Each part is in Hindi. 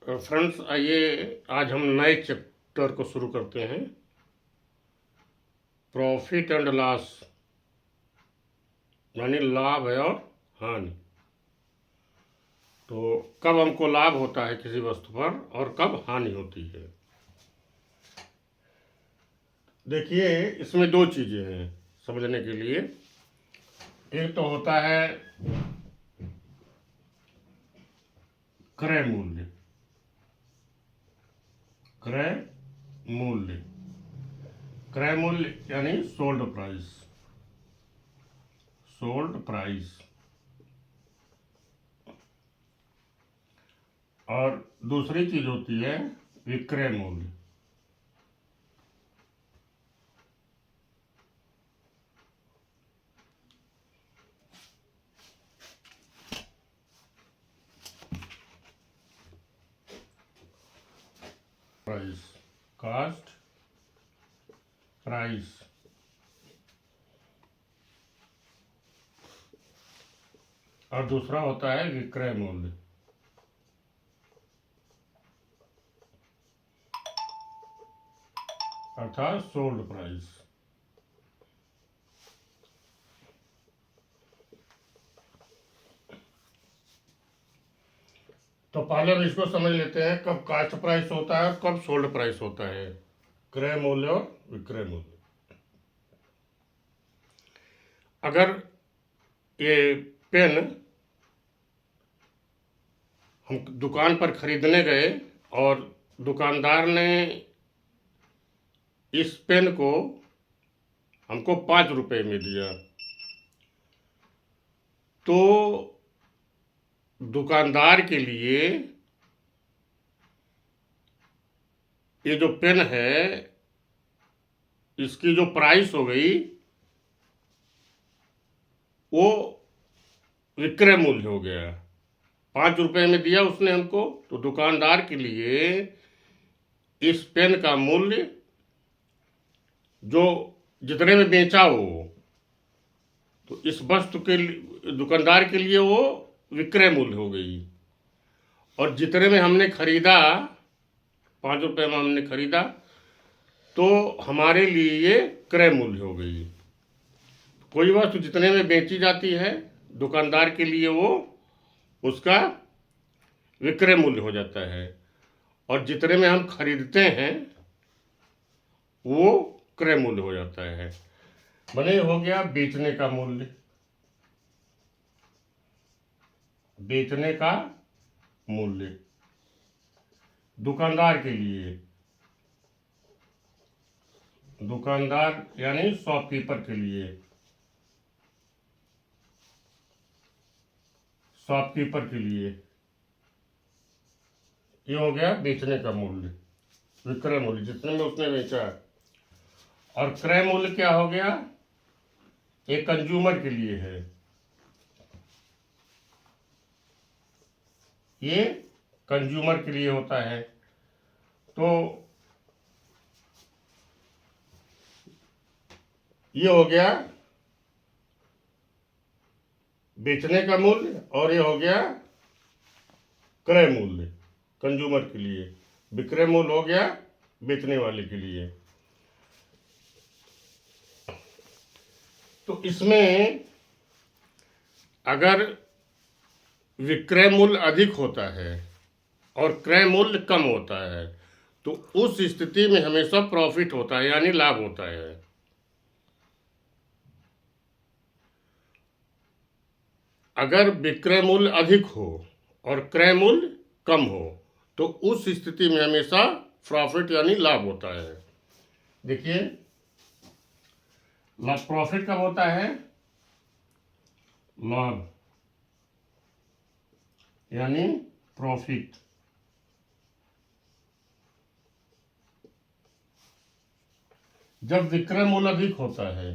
फ्रेंड्स, आइए आज हम नए चैप्टर को शुरू करते हैं। प्रॉफिट एंड लॉस, यानी लाभ है और हानि। तो कब हमको लाभ होता है किसी वस्तु पर और कब हानि होती है। देखिए, इसमें दो चीज़ें हैं समझने के लिए। एक तो होता है क्रय मूल्य। क्रय मूल्य, क्रय मूल्य यानी सोल्ड प्राइस। Sold price. और दूसरी चीज होती है विक्रय मूल्य। Price, cost price. और दूसरा होता है विक्रय मूल्य। अर्थात सोल्ड प्राइस। तो पहले हम इसको समझ लेते हैं, कब कास्ट प्राइस होता है, कब सोल्ड प्राइस होता है। क्रय मूल्य और विक्रय मूल्य। अगर ये पेन हम दुकान पर खरीदने गए और दुकानदार ने इस पेन को हमको 5 रुपए में दिया, तो दुकानदार के लिए ये जो पेन है इसकी जो प्राइस हो गई वो विक्रय मूल्य हो गया। 5 रुपए में दिया उसने हमको, तो दुकानदार के लिए इस पेन का मूल्य जो जितने में बेचा हो, तो इस वस्तु के दुकानदार के लिए वो विक्रय मूल्य हो गई। और जितने में हमने खरीदा, 5 रुपए में हमने खरीदा, तो हमारे लिए ये क्रय मूल्य हो गई। कोई वस्तु जितने में बेची जाती है दुकानदार के लिए वो उसका विक्रय मूल्य हो जाता है, और जितने में हम खरीदते हैं वो क्रय मूल्य हो जाता है। माने हो गया बेचने का मूल्य। बेचने का मूल्य दुकानदार के लिए, दुकानदार यानी शॉपकीपर के लिए, शॉपकीपर के लिए ये हो गया बेचने का मूल्य, विक्रय मूल्य जितने में उसने बेचा। और क्रय मूल्य क्या हो गया, एक कंज्यूमर के लिए है। ये कंज्यूमर के लिए होता है। तो ये हो गया बेचने का मूल्य, और ये हो गया क्रय मूल्य कंज्यूमर के लिए। विक्रय मूल्य हो गया बेचने वाले के लिए। तो इसमें अगर विक्रय मूल्य अधिक होता है और क्रय मूल्य कम होता है, तो उस स्थिति में हमेशा प्रॉफिट होता है, यानी लाभ होता है। अगर विक्रय मूल्य अधिक हो और क्रय मूल्य कम हो, तो उस स्थिति में हमेशा प्रॉफिट यानी लाभ होता है। देखिए, प्रॉफिट कब होता है, लाभ यानी प्रॉफिट जब विक्रय मूल्य अधिक होता है।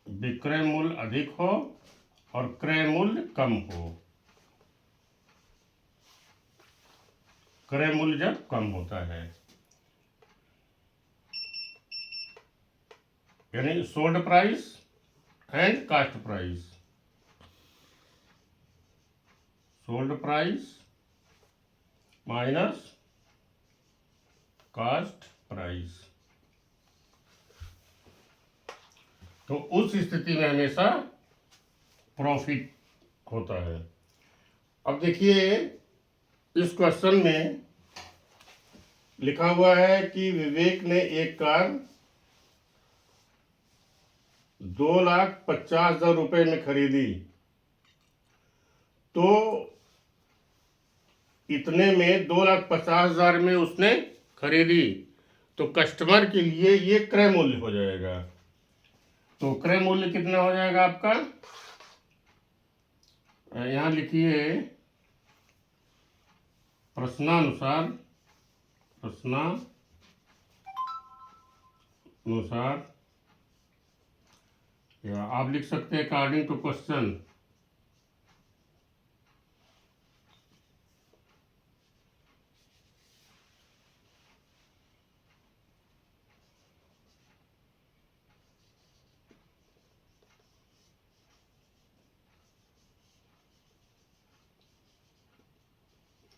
विक्रय मूल्य अधिक हो और क्रय मूल्य कम हो। क्रय मूल्य जब कम होता है यानी sold price and cost price, sold price minus cost price. तो उस स्थिति में हमेशा प्रॉफिट होता है। अब देखिए इस क्वेश्चन में लिखा हुआ है कि विवेक ने एक कार 2,50,000 रुपए में खरीदी, तो इतने में 2,50,000 में उसने खरीदी, तो कस्टमर के लिए ये क्रय मूल्य हो जाएगा। तो क्रय मूल्य कितना हो जाएगा आपका, यहां लिखिए प्रश्नानुसार या आप लिख सकते हैं according to question.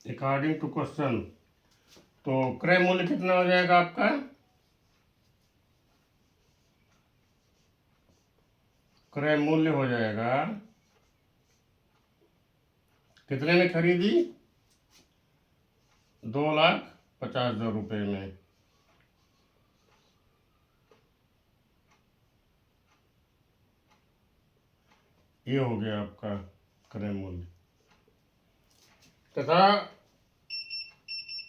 According to question, तो क्रय मूल्य कितना हो जाएगा आपका, क्रय मूल्य हो जाएगा कितने में खरीदी, 2,50,000 रुपए में। ये हो गया आपका क्रय मूल्य। तथा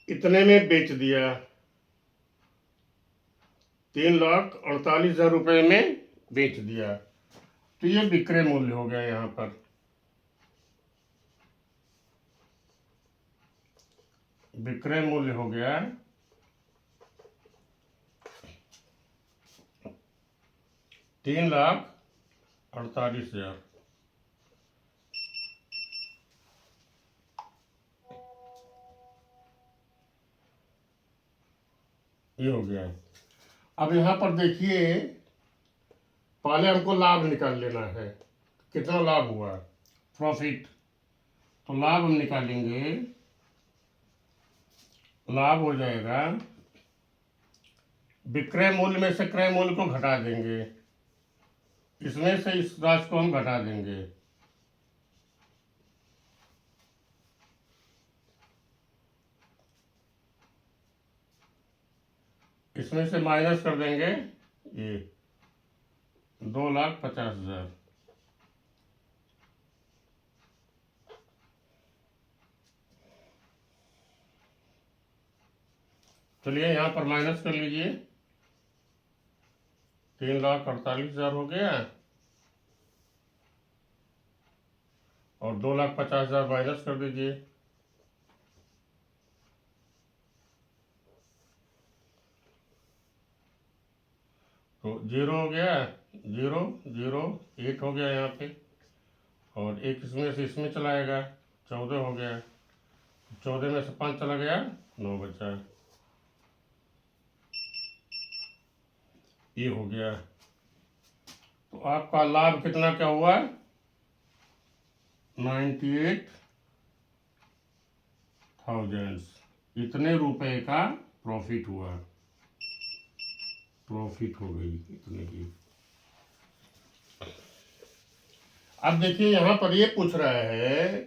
इतने में बेच दिया, 3,48,000 रुपए में बेच दिया, तो ये विक्रय मूल्य हो गया। यहाँ पर विक्रय मूल्य हो गया 3,48,000। ये हो गया। अब यहाँ पर देखिए पहले हमको लाभ निकाल लेना है, कितना लाभ हुआ, प्रॉफिट। तो लाभ हम निकालेंगे, लाभ हो जाएगा विक्रय मूल्य में से क्रय मूल्य को घटा देंगे, इसमें से इस राशि को हम घटा देंगे, इसमें से माइनस कर देंगे ये 2,50,000। चलिए यहाँ पर माइनस कर लीजिए, 3,48,000 हो गया और 2,50,000 माइनस कर दीजिए, तो 0 हो गया, 0 0 8 हो गया यहाँ पे, और एक इसमें से इसमें चलाएगा, 14 हो गया, 14 में से 5 चला गया, 9 बचा, ये हो गया। तो आपका लाभ कितना क्या हुआ, 98,000, इतने रुपए का प्रॉफिट हुआ, प्रॉफिट हो गई इतने की। अब देखिए यहाँ पर ये पूछ रहा है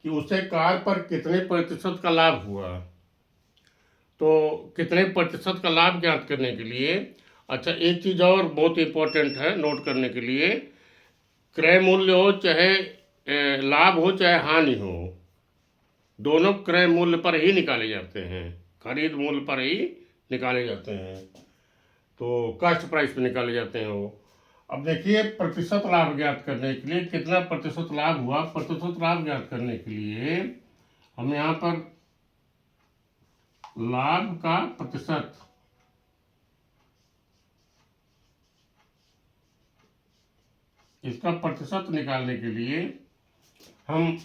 कि उसे कार पर कितने प्रतिशत का लाभ हुआ, तो कितने प्रतिशत का लाभ ज्ञात करने के लिए, अच्छा एक चीज़ और बहुत इंपॉर्टेंट है नोट करने के लिए, क्रय मूल्य हो चाहे लाभ हो चाहे हानि हो, दोनों क्रय मूल्य पर ही निकाले जाते हैं, खरीद मूल्य पर ही निकाले जाते हैं, तो कास्ट प्राइस पर निकाले जाते हैं वो। अब देखिए प्रतिशत लाभ ज्ञात करने के लिए कितना प्रतिशत लाभ हुआ, प्रतिशत लाभ ज्ञात करने के लिए हम यहाँ पर लाभ का प्रतिशत, इसका प्रतिशत निकालने के लिए हम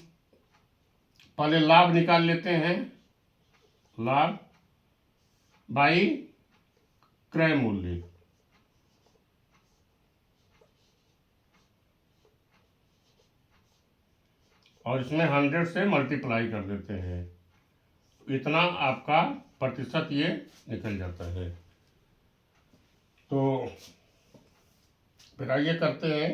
पहले लाभ निकाल लेते हैं, लाभ बाई क्रय मूल्य, और इसमें 100 से मल्टीप्लाई कर देते हैं, इतना आपका प्रतिशत ये निकल जाता है। तो फिर आइए करते हैं।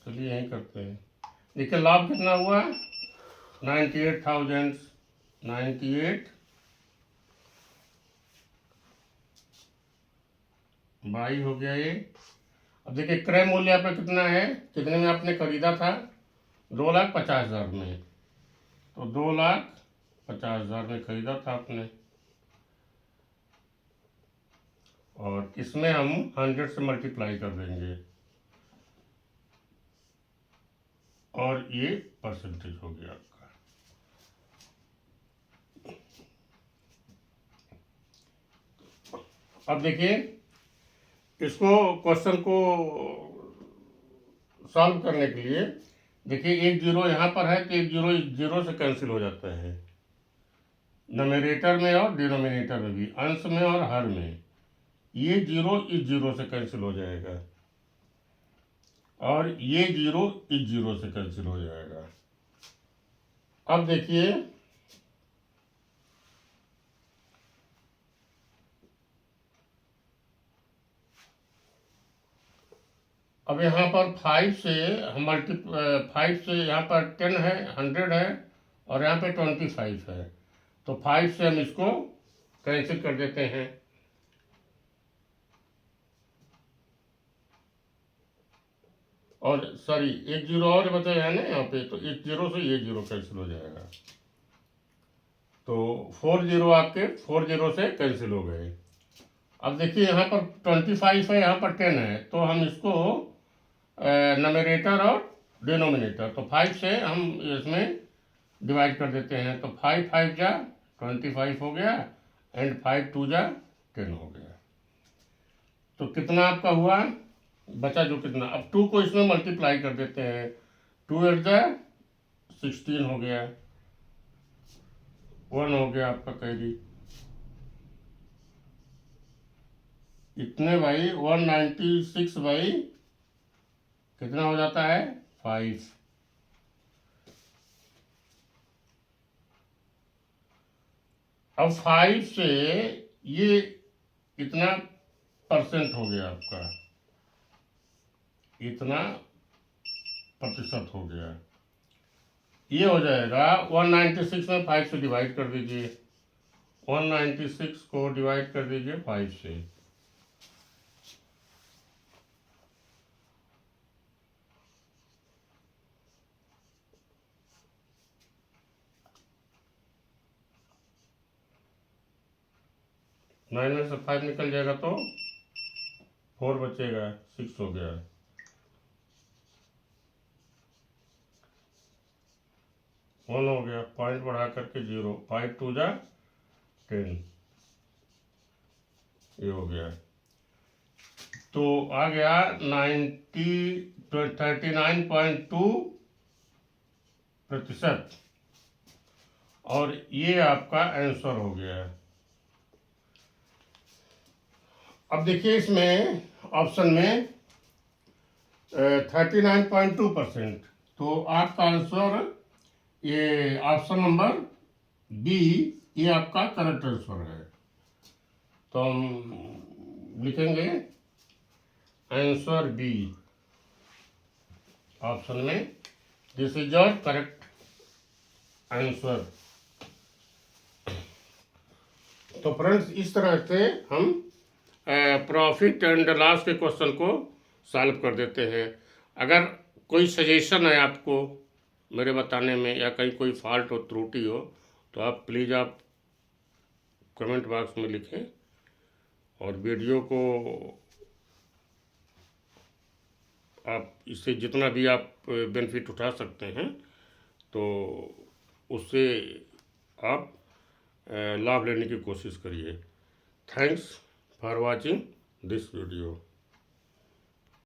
चलिए यहीं करते हैं। देखिए लाभ कितना हुआ, 98,000, 98 बाई हो गया ये। अब देखिए क्रय मूल्य पे कितना है, कितने में आपने खरीदा था, 2,50,000 में। तो 2,50,000 में खरीदा था आपने, और इसमें हम 100 से मल्टीप्लाई कर देंगे, और ये परसेंटेज हो गया आपका। अब देखिए इसको, क्वेश्चन को सॉल्व करने के लिए देखिए, एक जीरो यहाँ पर है तो एक जीरो इस जीरो से कैंसिल हो जाता है, नमेरेटर में और डिनोमिनेटर में भी, अंश में और हर में। ये जीरो इस जीरो से कैंसिल हो जाएगा, और ये जीरो इस जीरो से कैंसिल हो जाएगा। अब देखिए अब यहाँ पर 5 से हम 5 से यहाँ पर 10 है, 100 है, और यहाँ पे 25 है, तो 5 से हम इसको कैंसिल कर देते हैं। और सॉरी, एक जीरो और बचा है ना यहाँ पे, तो इस जीरो से ये जीरो कैंसिल हो जाएगा, तो 4 जीरो आपके 4 जीरो से कैंसिल हो गए। अब देखिए यहाँ पर 25 है, यहाँ पर 10 है, तो हम इसको नमेरेटर और डिनोमिनेटर, तो 5 से हम इसमें डिवाइड कर देते हैं, तो 5 5 जा 25 हो गया, एंड 5 2 जा 10 हो गया। तो कितना आपका हुआ, बचा जो कितना, अब 2 को इसमें मल्टीप्लाई कर देते हैं, 2 8 जा 16 हो गया, 1 हो गया आपका कैरी। इतने भाई 196 भाई कितना हो जाता है, 5। अब 5 से ये कितना परसेंट हो गया आपका, इतना प्रतिशत हो गया, ये हो जाएगा 196 में 5 से डिवाइड कर दीजिए, 196 को डिवाइड कर दीजिए 5 से, नाइन में से 5 निकल जाएगा तो 4 बचेगा, 6 हो गया, 1 हो गया, पॉइंट बढ़ा करके 0, 5 2 जा 10, ये हो गया। तो आ गया 39.2%, और ये आपका आंसर हो गया। अब देखिए इसमें ऑप्शन में 39.2%, तो आपका आंसर ये ऑप्शन नंबर बी, ये आपका करेक्ट आंसर है। तो हम लिखेंगे आंसर बी ऑप्शन में, this is your correct answer. तो फ्रेंड्स इस तरह से हम प्रॉफिट एंड लॉस के क्वेश्चन को सॉल्व कर देते हैं। अगर कोई सजेशन है आपको मेरे बताने में, या कहीं कोई फॉल्ट हो, त्रुटि हो, तो आप प्लीज़ आप कमेंट बॉक्स में लिखें, और वीडियो को आप इससे जितना भी आप बेनिफिट उठा सकते हैं, तो उससे आप लाभ लेने की कोशिश करिए। Thanks for watching this video.